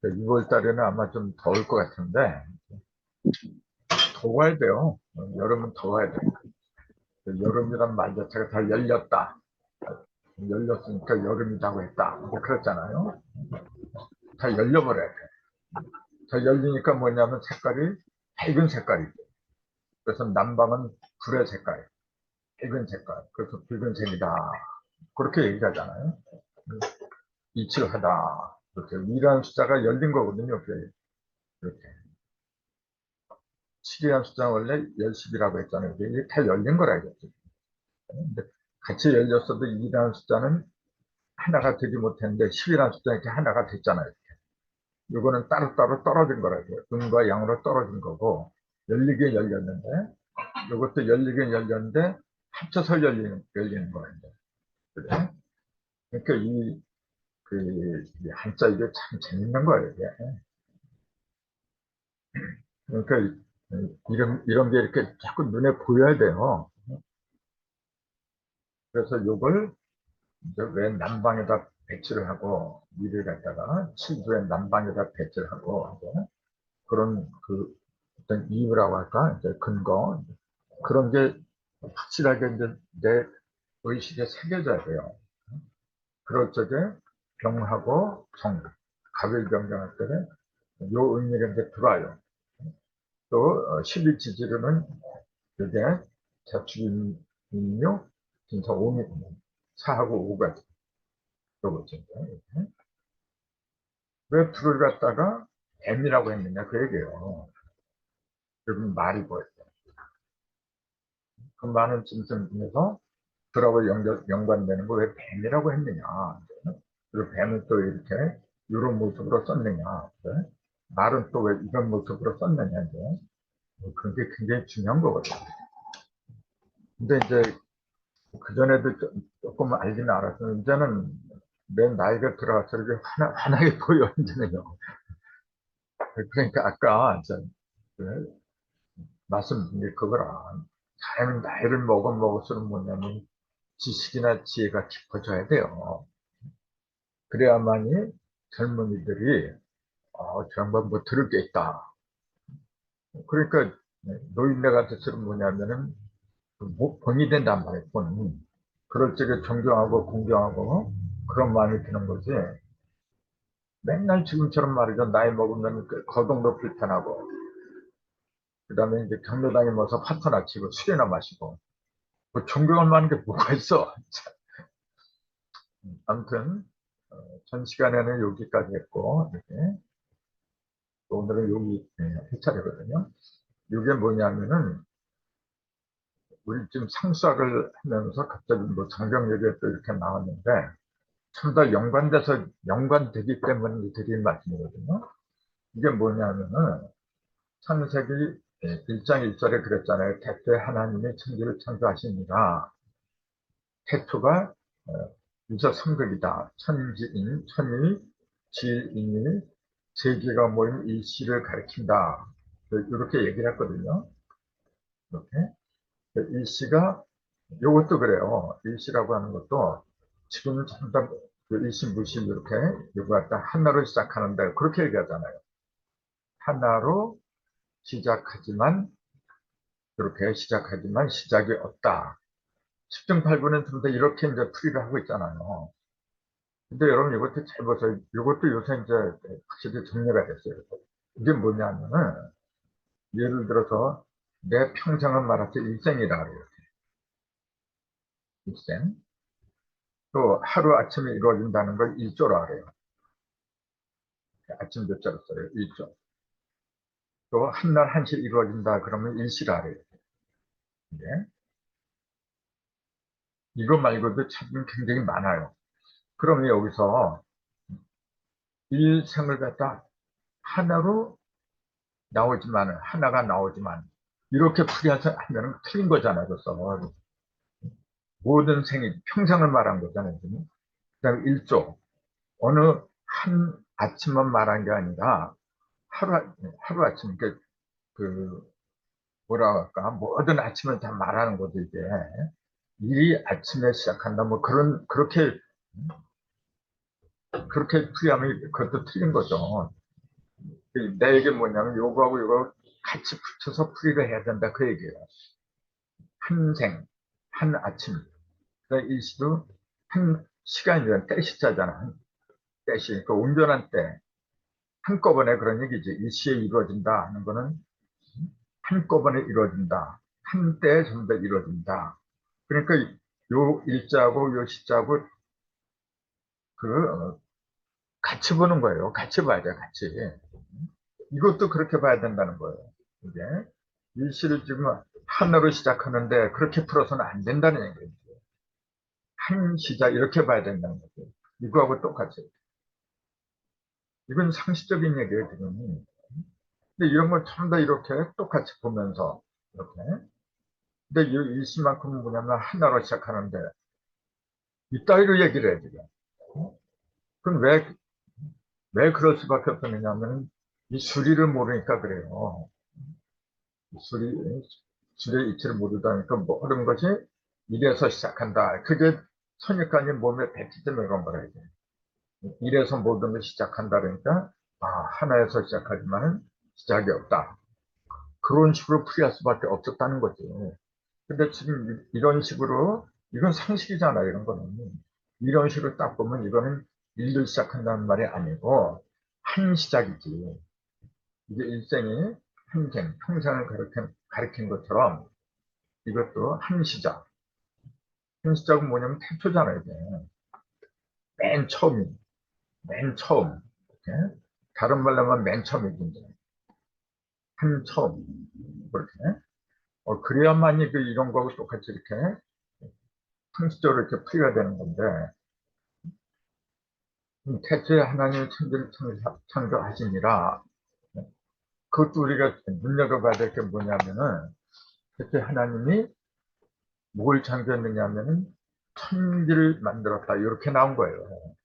6월 달에는 아마 좀 더울 것 같은데, 더워야 돼요. 여름은 더워야 돼. 여름이란 말 자체가 다 열렸다. 열렸으니까 여름이라고 했다. 뭐 그랬잖아요. 다 열려버려야 돼. 다 열리니까 뭐냐면 색깔이 밝은 색깔이죠. 그래서 남방은 불의 색깔, 밝은 색깔. 그래서 붉은색이다. 그렇게 얘기하잖아요. 이칠하다. 이렇게 위라는 숫자가 열린 거거든요. 이렇게. 7이라는 숫자는 원래 열십이라고 했잖아요. 이게 다 열린 거라겠죠. 근데 같이 열렸어도 2라는 숫자는 하나가 되지 못했는데 10이라는 숫자는 이렇게 하나가 됐잖아요. 이거는 따로따로 떨어진 거라고요. 음과 양으로 떨어진 거고 열리긴 열렸는데 이것도 열리긴 열렸는데 합쳐서 열리는 거예요. 그래? 그러니까 이 한자 이게 참 재밌는 거예요. 이게. 그러니까 이런 게 이렇게 자꾸 눈에 보여야 돼요. 그래서 이걸 이제 왜 남방에다 배치를 하고 일을 갖다가 칠주의 남방에다 배치를 하고 이제 그런 그 어떤 이유라고 할까 이제 근거 그런 게 확실하게 이제 내 의식에 새겨져야 돼요. 그럴 적에 병하고 정, 갑일병정할 때는 요 의미가 이제 들어와요. 또 11지지로는 그게 자축인묘 진짜 오미 사하고 오가 요거죠. 왜 불을 갖다가 뱀이라고 했느냐 그 얘기예요. 그러면 말이 보였어요. 그 많은 짐승 중에서 불하고 연관되는 거 왜 뱀이라고 했느냐. 그리고 뱀을 또 이렇게 이런 모습으로 썼느냐. 그래? 말은 또 왜 이런 모습으로 썼느냐. 이제. 그런 게 굉장히 중요한 거거든요. 근데 이제 그전에도 조금 알긴 알았어요. 이제는 내 나이가 들어가서 이렇게 환하게 보여, 이제는요. 그러니까 아까 그 말씀드린 게 그거라. 사람이 나이를 먹을수록 뭐냐면 지식이나 지혜가 깊어져야 돼요. 그래야만이 젊은이들이 저 양반 뭐 들을 게 있다. 그러니까 노인네 같은 뭐냐면은 본이 된단 말이에요. 본. 그럴 적에 존경하고 공경하고 그런 마음이 드는 거지. 맨날 지금처럼 말이죠. 나이 먹으면 그 거동도 불편하고 그 다음에 이제 경로당에 모서 파토나 치고 술이나 마시고 뭐 존경할 만한 게 뭐가 있어. 아무튼 전 시간에는 여기까지 했고 이렇게 오늘은 여기 할 차례거든요. 이게 뭐냐면은 우리 지금 상수학을 하면서 갑자기 뭐 장경 얘기가 또 이렇게 나왔는데 참 더 연관되기 때문에 드린 말씀이거든요. 이게 뭐냐면은 창세기 1장 1절에 그랬잖아요. 태초에 하나님이 천지를 창조하시니라. 태초가 유서 삼극이다. 천지인, 천이, 지인이 세계가 모인 일시를 가리킨다. 이렇게 얘기를 했거든요. 이렇게. 일시가 이것도 그래요. 일시라고 하는 것도 지금 전부 그 일시, 무시 이렇게 이거 갖다 하나로 시작하는데 그렇게 얘기하잖아요. 하나로 시작하지만 그렇게 시작하지만 시작이 없다. 10중 8구는 전부 다 이렇게 이제 풀이를 하고 있잖아요. 근데 여러분 이것도 잘 보세요. 이것도 요새 이제 확실히 정리가 됐어요. 이게 뭐냐면은 예를 들어서 내 평생을 말할 때 일생이라 그래요. 일생. 또 하루아침에 이루어진다는 걸 일조라 그래요. 아침 몇 자로 써요. 일조. 또 한날 한시 이루어진다 그러면 일시라 그래요. 네. 이거 말고도 참 굉장히 많아요. 그럼 여기서 일생을 갖다 하나로 나오지만 하나가 나오지만 이렇게 풀이해서 하면 틀린 거잖아요. 그래서 모든 생일 평생을 말한 거잖아요. 그다음에 일조 어느 한 아침만 말한 게 아니라 하루 아침 그 뭐라 할까 모든 아침을 다 말하는 거죠. 이게 일이 아침에 시작한다 뭐 그렇게 풀이하면 그것도 틀린 거죠. 내 얘기 뭐냐면 요거하고 요거 같이 붙여서 풀이를 해야 된다 그 얘기예요. 한 생, 한 아침. 그러니까 이 시도 한 시간이란 때시자잖아. 때시. 그러니까 온전한 때. 한꺼번에 그런 얘기지. 일시에 이루어진다 하는 거는 한꺼번에 이루어진다. 한때에 전부 다 이루어진다. 그러니까 요 일자하고 요 시자하고 같이 보는 거예요. 같이 봐야 돼, 같이. 이것도 그렇게 봐야 된다는 거예요. 이게 일시를 지금 하나로 시작하는데 그렇게 풀어서는 안 된다는 얘기예요. 한 시작 이렇게 봐야 된다는 거죠. 이거하고 똑같이. 이건 상식적인 얘기예요, 지금. 근데 이런 걸 전부 다 이렇게 똑같이 보면서 이렇게. 근데 이 일시만큼은 뭐냐면 하나로 시작하는데 이따위로 얘기를 해, 지금. 그럼 왜 그럴 수밖에 없느냐면 이 수리를 모르니까 그래요. 수리, 수리의 이치를 모르다니까 모든 것이 이래서 시작한다. 그게 선입관이 몸에 뱉기 때문에 그런 거라 이게. 이래서 모든 것이 시작한다 그러니까 하나에서 시작하지만 시작이 없다. 그런 식으로 풀이할 수밖에 없었다는 거지. 근데 지금 이런 식으로 이건 상식이잖아 이런 거는. 이런 식으로 딱 보면 이거는 일을 시작한다는 말이 아니고 한 시작이지. 이게 일생이 한생, 평생을 가리킨 것처럼 이것도 한 시작. 한 시작은 뭐냐면 태초잖아요, 이게. 맨 처음이, 맨 처음. 이렇게. 다른 말로 하면 맨 처음이지, 이제. 한 처음. 그렇게. 그래야만이 이런 거하고 똑같이 이렇게 상식적으로 이렇게 풀이가 되는 건데, 태초에 하나님이 천지를 창조하시니라. 그것도 우리가 눈여겨봐야 될 게 뭐냐면은, 태초에 하나님이 뭘 창조했느냐 하면은, 천지를 만들었다. 이렇게 나온 거예요.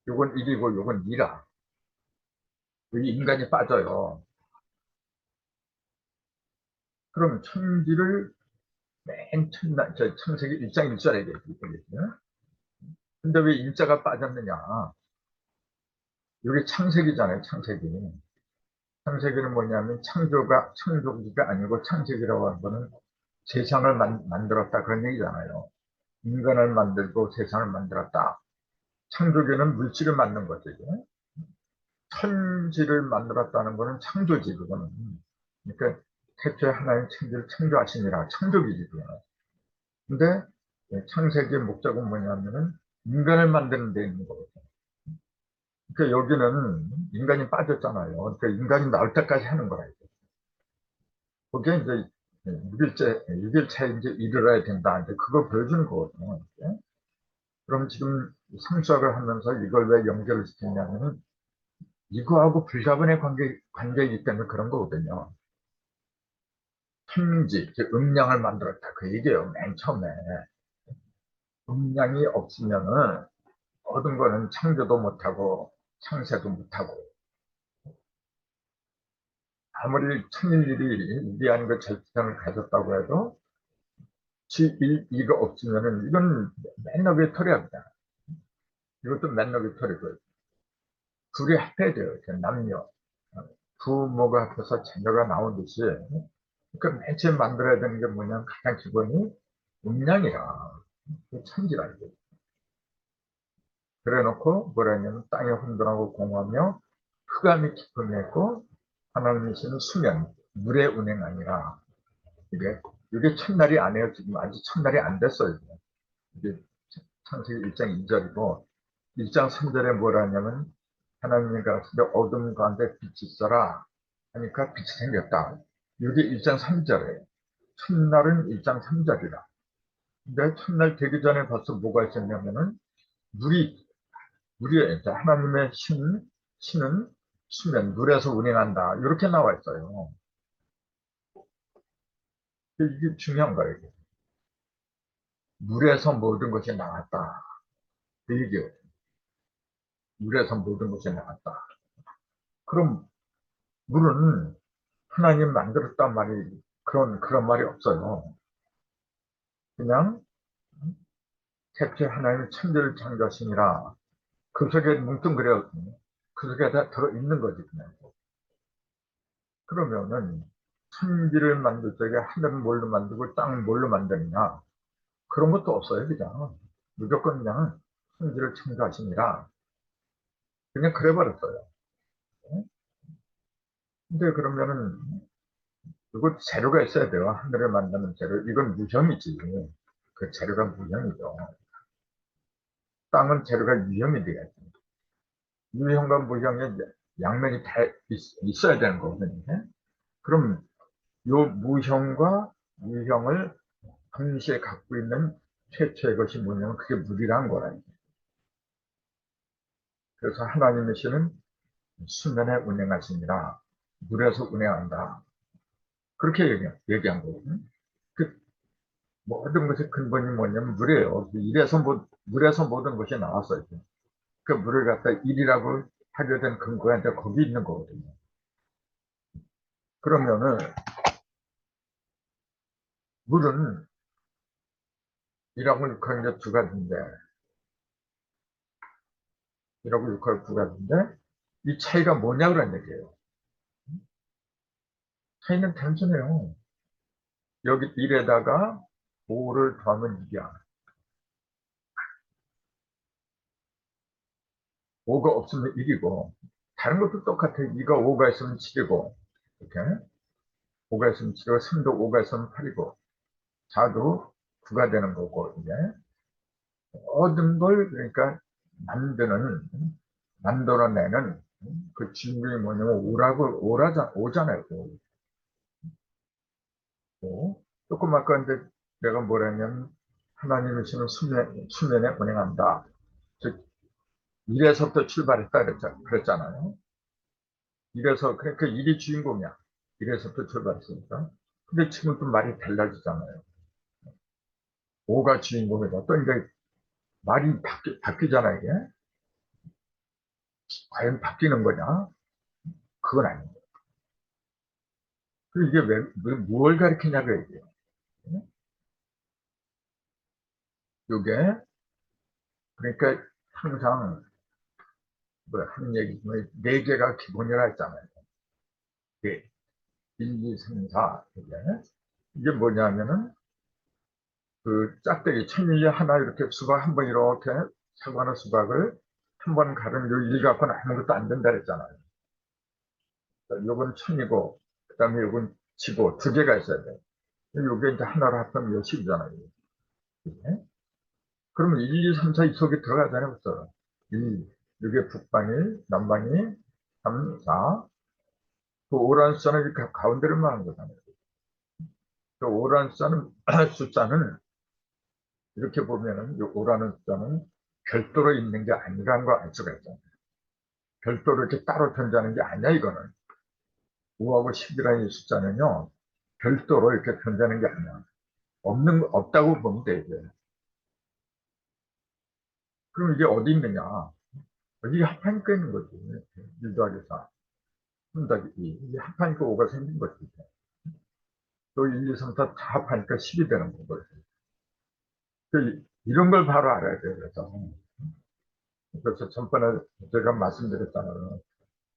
요건 일이고 요건 이라. 여기 인간이 빠져요. 그럼 천지를 맨 첫날, 창세기 1장 1절에 얘기했거든요. 근데 왜 일자가 빠졌느냐? 이게 창세기잖아요, 창세기. 창세기는 뭐냐면 창조기가 아니고 창세기라고 하는 거는 세상을 만들었다 그런 얘기잖아요. 인간을 만들고 세상을 만들었다. 창조기는 물질을 만든 거죠. 이게. 천지를 만들었다는 거는 창조지, 그거는. 그러니까 태초에 하나님 천지를 창조하시니라 창조기지, 그거는. 근데 창세기의 목적은 뭐냐면은 인간을 만드는 데 있는 거거든요. 그러니까 여기는 인간이 빠졌잖아요. 그러니까 인간이 나올 때까지 하는 거라. 그게 이제 6일차에 이제 이르러야 된다. 이제 그걸 보여주는 거거든요. 이제. 그럼 지금 상수학을 하면서 이걸 왜 연결을 시켰냐면은 이거하고 불가분의 관계이기 때문에 그런 거거든요. 천지, 즉 음량을 만들었다. 그 얘기예요. 맨 처음에. 음량이 없으면은 모든 거는 창조도 못하고 창세도 못하고 아무리 천일일이 위대한 그 절대성을 가졌다고 해도 이가 없으면은 이건 맨날 외톨이합니다. 이것도 맨날 외톨이고 둘이 합해야 돼요. 이렇게 남녀. 부모가 합해서 자녀가 나오듯이 그러니까 맨 처음 만들어야 되는 게 뭐냐면 가장 기본이 음양이라 천지라 이게. 그래 놓고 뭐라 했냐면 땅에 혼돈하고 공하며 흑암이 깊음했고 하나님이시는 수면 물의 운행하니라. 이게 첫날이 아니에요. 지금 아직 첫날이 안 됐어요. 이게 창세기 1장 2절이고 1장 3절에 뭐라 하냐면 하나님이 가라사대 어둠 가운데 빛이 있어라 하니까 빛이 생겼다. 이게 1장 3절이에요. 첫날은 1장 3절이라. 근데 첫날 되기 전에 벌써 뭐가 있었냐면은 물이 하나님의 신은 수면 물에서 운행한다. 이렇게 나와 있어요. 이게 중요한 거예요. 이게. 물에서 모든 것이 나왔다. 그 얘기예요. 물에서 모든 것이 나왔다. 그럼 물은 하나님 만들었단 말이 그런 말이 없어요. 그냥 태초에 하나님이 천지를 창조하시니라 그 속에 뭉뚱그려 그 속에 다 들어있는 거지, 그냥. 그러면은, 천지를 만들 적에 하늘은 뭘로 만들고 땅은 뭘로 만드느냐? 그런 것도 없어요, 그냥. 무조건 그냥 천지를 창조하시니라. 그냥 그래 버렸어요. 근데 그러면은, 그거 재료가 있어야 돼요. 하늘을 만드는 재료. 이건 무형이지. 그 재료가 무형이죠. 땅은 재료가 유형이 돼야지. 유형과 무형의 양면이 다 있어야 되는 거거든요. 그럼 요 무형과 유형을 동시에 갖고 있는 최초의 것이 뭐냐면 그게 물이란 거라. 그래서 하나님이시는 수면에 운행하시니라. 물에서 운행한다. 그렇게 얘기한 거거든요. 그 모든 것의 근본이 뭐냐면 물이에요. 물에서 모든 것이 나왔어요. 그 물을 갖다 일이라고 하게 된 근거가 이제 거기 있는 거거든요. 그러면은 물은 1하고 6하고 이제 두 가지인데 1하고 6하고 두 가지인데 이 차이가 뭐냐 그런 얘기예요. 차이는 단순해요. 여기 1에다가 5를 더하면 2이야. 5가 없으면 1이고 다른 것도 똑같아. 2가 5가 있으면 7이고 이렇게 5가 있으면 7이고 3도 5가 있으면 8이고 4도 9가 되는 거고 이제 모든 걸 그러니까 만드는 만들어내는 그 주인공이 뭐냐면 오잖아요. 오. 조금 아까 이제 내가 뭐랬냐면 하나님이시는 수면에 운행한다. 즉 일에서부터 출발했다 그랬잖아요. 일에서 그러니까 일이 주인공이야. 일에서부터 출발했으니까. 근데 지금 또 말이 달라지잖아요. 오가 주인공이다. 또 이제 말이 바뀌잖아 이게. 과연 바뀌는 거냐? 그건 아니에요. 그 이게 뭘 가리키냐고 얘기해요. 이게 그러니까 항상 뭐 하는 얘기 중에 네 개가 기본이라 했잖아요. 네. 1, 2, 3, 4. 이게 뭐냐면은 그 짝대기 천일이 하나 이렇게 수박 한 번 이렇게 사과나 수박을 한 번 가른 요일 갖고는 아무것도 안 된다 그랬잖아요. 요건 천이고 그다음에 요건 지고 두 개가 있어야 돼요. 요게 이제 하나로 합하면 요 10이잖아요. 그러면 1, 2, 3, 4 이 속에 들어가잖아요. 벌써. 1, 요게 북방일, 남방일, 3, 4. 그 오란 숫자는 가운데를 말하는 거잖아요. 그 오란 숫자는 이렇게 보면은 이 오라는 숫자는 별도로 있는 게 아니라는 걸 알 수가 있잖아요. 별도로 이렇게 따로 존재하는 게 아니야, 이거는. 5하고 10이라는 이 숫자는요, 별도로 이렇게 존재하는 게 아니야. 없다고 보면 돼, 이제. 그럼 이게 어디 있느냐? 이게 합하니까 있는 거지. 1 더하기 4, 3 더하기 2. 이게 합하니까 5가 생긴 거지. 또 1, 2, 3, 4 다 합하니까 10이 되는 거고. 이런 걸 바로 알아야 돼요, 그래서. 그래서 전번에 제가 말씀드렸잖아요.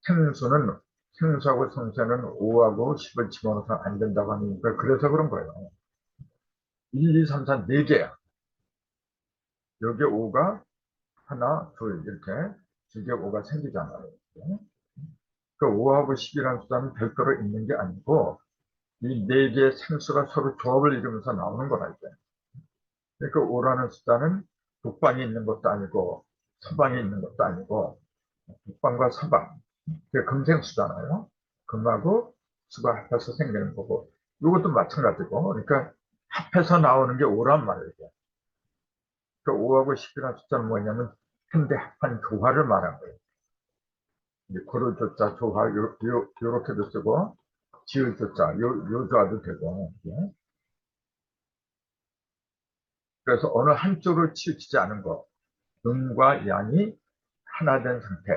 생수는, 생수하고 성세는 5하고 10을 집어넣어서 안 된다고 하니까 그래서 그런 거예요. 1, 2, 3, 4, 4개야. 여기 5가 하나, 둘, 이렇게 두 개 5가 생기잖아요. 그 5하고 10이라는 숫자는 별도로 있는 게 아니고 이 네 개의 생수가 서로 조합을 이루면서 나오는 거라 이제. 그러니까 5라는 숫자는 북방에 있는 것도 아니고 서방에 있는 것도 아니고 북방과 서방, 그게 금생수잖아요. 금하고 수가 합해서 생기는 거고 이것도 마찬가지고 그러니까 합해서 나오는 게 5란 말이에요. 그 5하고 10이라는 숫자는 뭐냐면 현대 합한 조화를 말한 거예요. 고를 조자 조화 요렇게도 쓰고 지을 조자 요 조화도 되고 그래서 어느 한쪽으로 치우치지 않은 거 음과 양이 하나 된 상태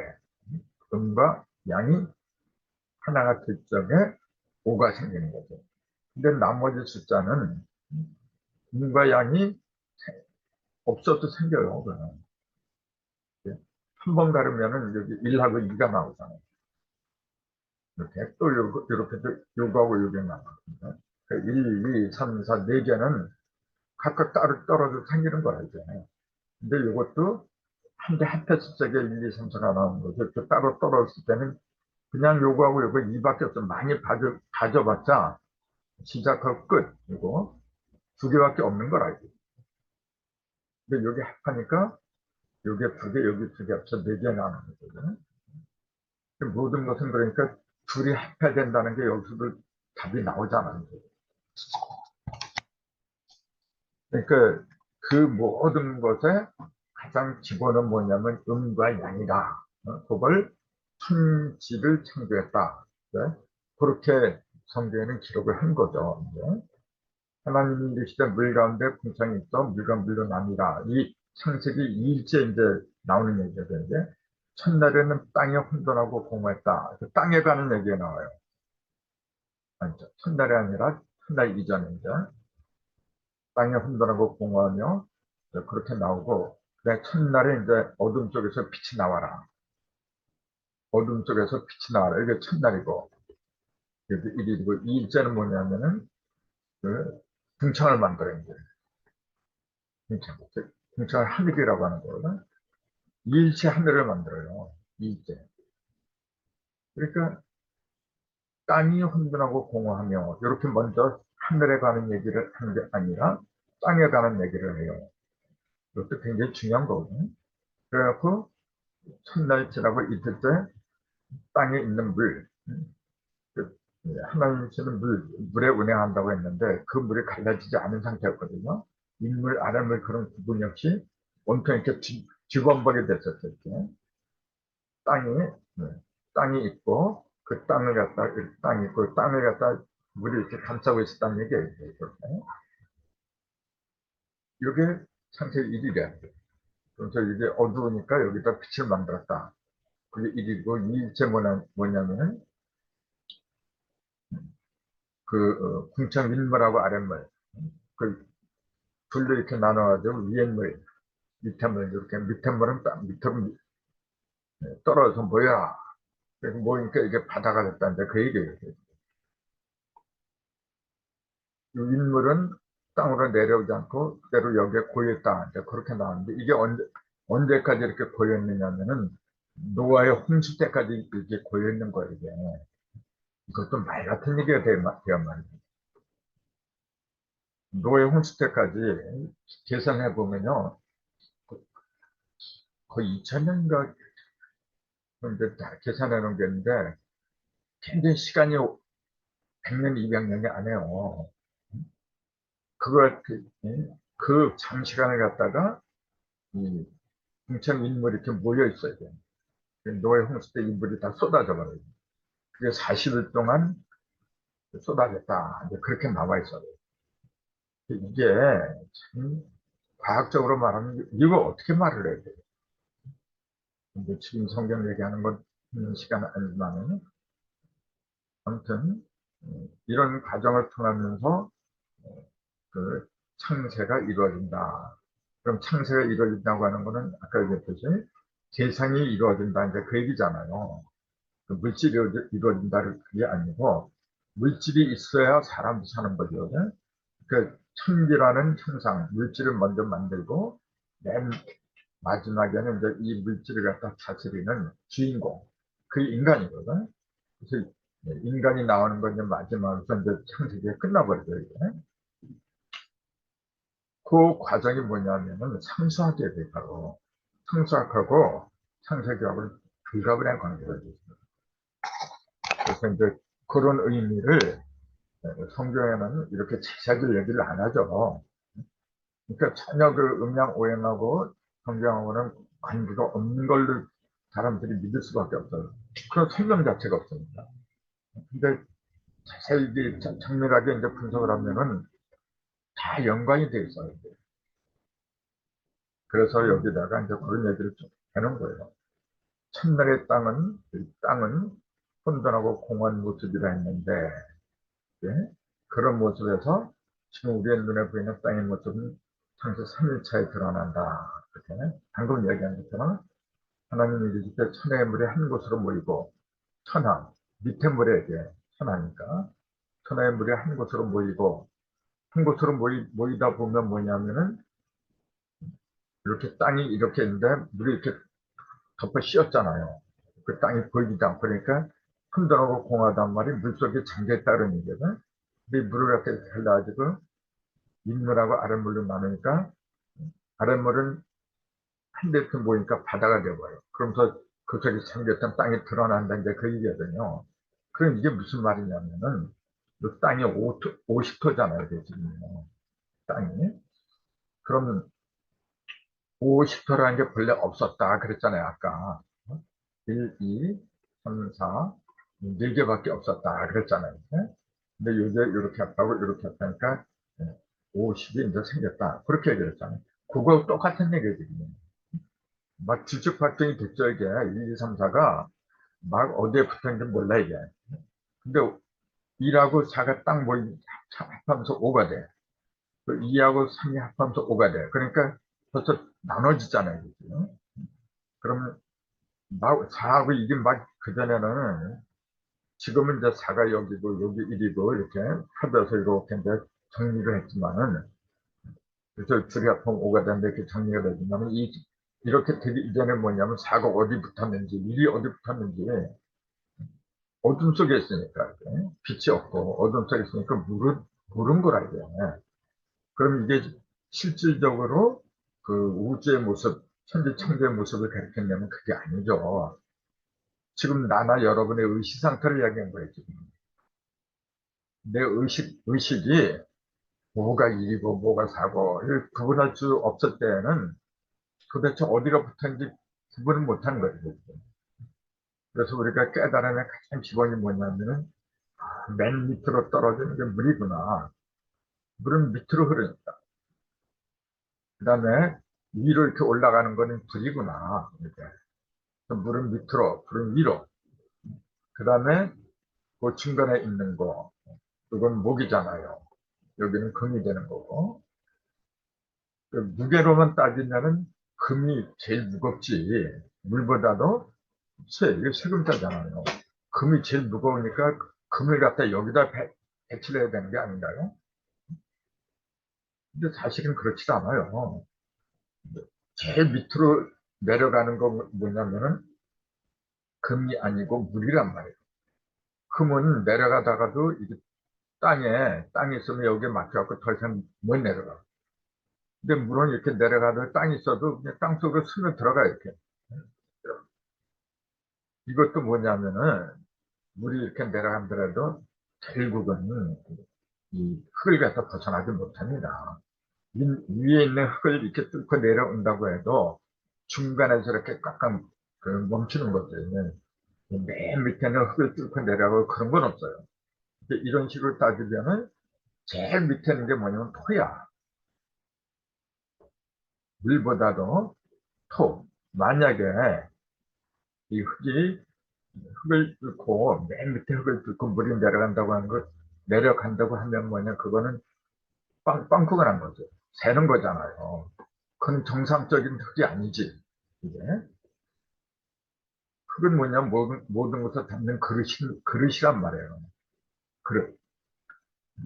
음과 양이 하나가 될 적에 5가 생기는 거죠. 근데 나머지 숫자는 음과 양이 없어도 생겨요. 그러면. 한 번 가르면은 여기 1하고 2가 나오잖아요. 이렇게 또 이렇게 요거하고 요게 나왔습니다. 1, 2, 3, 4, 4개는 각각 따로 떨어져 생기는 거야, 이제. 근데 이것도 한 개 합했을 때 1, 2, 3, 4가 나오는 거죠. 이렇게 따로 떨어졌을 때는 그냥 요거하고 요거 2밖에 없어. 많이 가져봤자 시작하고 끝. 이거 두 개밖에 없는 거라, 이게. 근데 여기 합하니까 요게 두 개, 여기 두 개 합쳐 4개 나오는 거거든요. 모든 것은 그러니까 둘이 합해야 된다는 게 여기서도 답이 나오잖아요. 그러니까 그 모든 것에 가장 기본은 뭐냐면 음과 양이다. 그걸 천지를 창조했다. 네? 그렇게 성경에는 기록을 한 거죠. 네? 하나님이 이르시되 물 가운데 풍성이 있어 물과 물로 나뉘라. 이 창세기 2일째 이제 나오는 얘기가 되는데 첫날에는 땅이 혼돈하고 공허했다. 땅에 가는 얘기가 나와요. 아니죠. 첫날이 아니라 첫날 이전인데 땅이 혼돈하고 공허하며 그렇게 나오고 그다음에 첫날에 이제 어둠 속에서 빛이 나와라. 어둠 속에서 빛이 나와라. 이게 첫날이고 이게 일이고 이일째는 뭐냐면은 그 궁창을 만들어야 돼. 궁창. 궁창을 하늘이라고 하는 거거든. 이일체 하늘을 만들어요. 이일체. 그러니까 땅이 혼돈하고 공허하며 이렇게 먼저 하늘에 가는 얘기를 하는 게 아니라 땅에 가는 얘기를 해요. 이것도 굉장히 중요한 거거든요. 그래갖고 첫날 지나고 이틀째 땅에 있는 물, 그, 하나님께서는 물에 운행한다고 했는데 그 물이 갈라지지 않은 상태였거든요. 윗물, 아랫물 그런 구분이 없이 온통 이렇게 뒤범벅이 됐었을 때 땅이, 네, 땅이 있고 그 땅을 갖다, 땅이 있고 그 땅을 갖다 물이 이렇게 감싸고 있었다는 얘기예요. 이게 창세기 1일이야. 그래서 이게 어두우니까 여기다 빛을 만들었다. 그게 1일이고 2일째 뭐냐면은 궁창 윗물하고 아랫물 그 둘로 이렇게 나눠가지고 위에 물, 밑에 물 이렇게 밑에 물은 밑으로 떨어져서 모여라. 그래서 모이니까 이게 바다가 됐다는데 그 얘기예요. 이 윗물은 땅으로 내려오지 않고 그대로 여기에 고였다. 이제 그렇게 나왔는데 이게 언제까지 이렇게 고였느냐면은 노아의 홍수 때까지 이렇게 고여 있는 거예요. 이게. 이것도 말 같은 얘기가 되어 말이에요. 노예 홍수 때까지 계산해 보면요, 거의 2000년인가 이제 다 계산해 놓은 게 있는데 굉장히 시간이 100년, 200년이 안 해요. 그걸 그 장시간을 갖다가 이 공천 인물이 이렇게 모여 있어야 돼요. 노예 홍수 때 인물이 다 쏟아져 버려요. 그게 40일 동안 쏟아졌다. 이제 그렇게 나와 있어요. 이게 참 과학적으로 말하면 이거 어떻게 말을 해야 돼요? 근데 지금 성경 얘기하는 건 시간 아니지만은 아무튼 이런 과정을 통하면서 그 창세가 이루어진다. 그럼 창세가 이루어진다고 하는 거는 아까 얘기했듯이 세상이 이루어진다. 이제 그 얘기잖아요. 그 물질이 이루어진다는 그게 아니고 물질이 있어야 사람도 사는 거죠. 그 천지라는 형상, 물질을 먼저 만들고 맨 마지막에는 이제 이 물질을 갖다 다스리는 주인공, 그 인간이거든. 그래서 인간이 나오는 건 이제 마지막으로 이제 창세기가 끝나버리죠, 이게. 그 과정이 뭐냐면은 상수학이에요, 바로. 상수학하고 창세기하고는 불가분의 관계가 있습니다. 그래서 이제 그런 의미를 성경에는 이렇게 자세하게 얘기를 안 하죠. 그러니까 전혀 그 음양 오행하고 성경하고는 관계가 없는 걸로 사람들이 믿을 수밖에 없어요. 그런 설명 자체가 없습니다. 근데 자세히 정밀하게 이제 분석을 하면은 다 연관이 돼 있어요. 그래서 여기다가 이제 그런 얘기를 좀 해놓은 거예요. 첫날의 땅은 혼돈하고 공허한 모습이라 했는데, 예? 그런 모습에서 지금 우리의 눈에 보이는 땅의 모습은 창세 3일차에 드러난다. 그렇게 방금 얘기한 것처럼 하나님이 이르실 때 천하의 물이 한 곳으로 모이고, 천하, 밑에 물에 이제 천하니까, 천하의 물이 한 곳으로 모이고, 한 곳으로 모이다 보면 뭐냐면은, 이렇게 땅이 이렇게 있는데, 물이 이렇게 덮어 씌었잖아요. 그 땅이 보이지도 않고, 그러니까, 흔들하고 공하단 말이 물속에 잠겨있다 그런 얘기거든. 근데 물을 이렇게 잘라가지고, 윗물하고 아랫물로 나누니까, 아랫물은 한 데서 모이니까 바다가 되어버려요. 그러면서 그 속에 잠겼던 땅이 드러난다, 이제 그 얘기거든요. 그럼 이게 무슨 말이냐면은, 이 땅이 50토잖아요, 지금. 땅이. 그럼 50토라는 게 본래 없었다, 그랬잖아요, 아까. 1, 2, 3, 4, 4개밖에 없었다, 그랬잖아요. 근데 요게 이렇게 했다고, 이렇게 했다니까, 50이 이제 생겼다. 그렇게 얘기했잖아요. 그거 똑같은 얘기거든요. 막 질척발전이 됐죠, 이게. 1, 2, 3, 4가 막 어디에 붙었는지 몰라, 이게. 근데 1하고 4가 딱 모이 합하면서 5가 돼. 그 2하고 3이 합하면서 5가 돼. 그러니까 벌써 나눠지잖아요, 그죠? 그러면 막 4하고 이게 막 그전에는 지금은 이제 4가 여기고 여기 1이고 이렇게 합해서 이렇게 이제 정리를 했지만은 그래서 줄이 합하면 5가 되는데 이렇게 정리가 되지만은 이렇게 되기 이전에 뭐냐면 4가 어디 붙었는지 1이 어디 붙었는지 어둠 속에 있으니까, 빛이 없고, 어둠 속에 있으니까 모른 거라, 이게. 그럼 이게 실질적으로 그 우주의 모습, 천지창조의 모습을 가리켰냐면 그게 아니죠. 지금 나나 여러분의 의식 상태를 이야기한 거예요, 지금. 내 의식이 뭐가 일이고 뭐가 사고, 이걸 구분할 수 없을 때에는 도대체 어디가 붙었는지 구분을 못하는 거예요. 그래서 우리가 깨달음의 가장 기본이 뭐냐면은, 맨 밑으로 떨어지는 게 물이구나. 물은 밑으로 흐르니까. 그 다음에 위로 이렇게 올라가는 거는 불이구나. 이렇게. 물은 밑으로, 불은 위로. 그 다음에 그 중간에 있는 거, 그건 목이잖아요. 여기는 금이 되는 거고. 그 무게로만 따지면은 금이 제일 무겁지. 물보다도 이게 세금자잖아요. 금이 제일 무거우니까 금을 갖다 여기다 배치를 해야 되는 게 아닌가요? 근데 사실은 그렇지 않아요. 제일 밑으로 내려가는 거 뭐냐면은 금이 아니고 물이란 말이에요. 금은 내려가다가도 이게 땅이 있으면 여기에 막혀갖고 더 이상 못 내려가. 근데 물은 이렇게 내려가도 땅이 있어도 그냥 땅 속으로 스며 들어가, 이렇게. 이것도 뭐냐면은 물이 이렇게 내려간더라도 결국은 이 흙을 갖다 벗어나지 못합니다. 위에 있는 흙을 이렇게 뚫고 내려온다고 해도 중간에서 이렇게 꽉꽉 멈추는 것들은 맨 밑에는 흙을 뚫고 내려가고 그런 건 없어요. 이런 식으로 따지면은 제일 밑에 있는 게 뭐냐면 토야. 물보다도 토. 만약에 이 흙을 뚫고 맨 밑에 흙을 뚫고 물이 내려간다고 하는 것, 내려간다고 하면 뭐냐, 그거는 빵꾸가 난 거죠. 새는 거잖아요. 그건 정상적인 흙이 아니지. 이게. 흙은 뭐냐, 모든 것을 담는 그릇이란 말이에요. 그릇.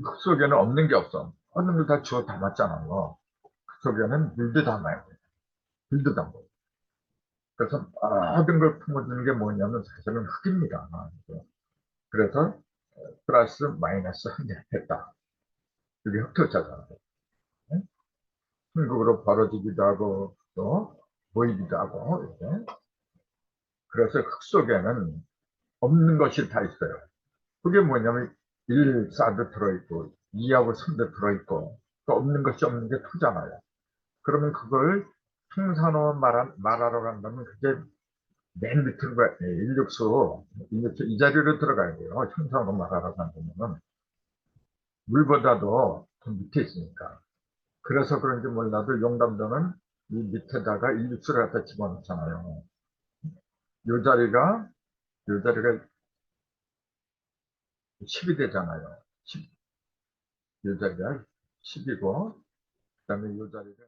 흙 속에는 없는 게 없어. 어느 걸 다 주워 담았잖아요. 그 속에는 물도 담아야 돼. 물도 담고. 그래서 모든 걸 품어주는 게 뭐냐면 사실은 흙입니다. 그래서 플러스 마이너스 한 개 했다. 이게 흑토자잖아요. 흥국으로 벌어지기도 하고 또 보이기도 하고 이렇게. 그래서 흙 속에는 없는 것이 다 있어요. 그게 뭐냐면 1, 4도 들어있고 2하고 3도 들어있고 또 없는 것이 없는 게 토잖아요. 그러면 그걸 풍산호 말하러 간다면 그게 맨 밑으로 인력수 이 자리로 들어가야 돼요. 형상으로 말하러 간다면 물보다도 더 밑에 있으니까. 그래서 그런지 몰라도 용담도는 이 밑에다가 인력수를 갖다 집어넣잖아요. 요 자리가 10이 되잖아요. 10, 요 자리가 10이고, 그 다음에 요 자리가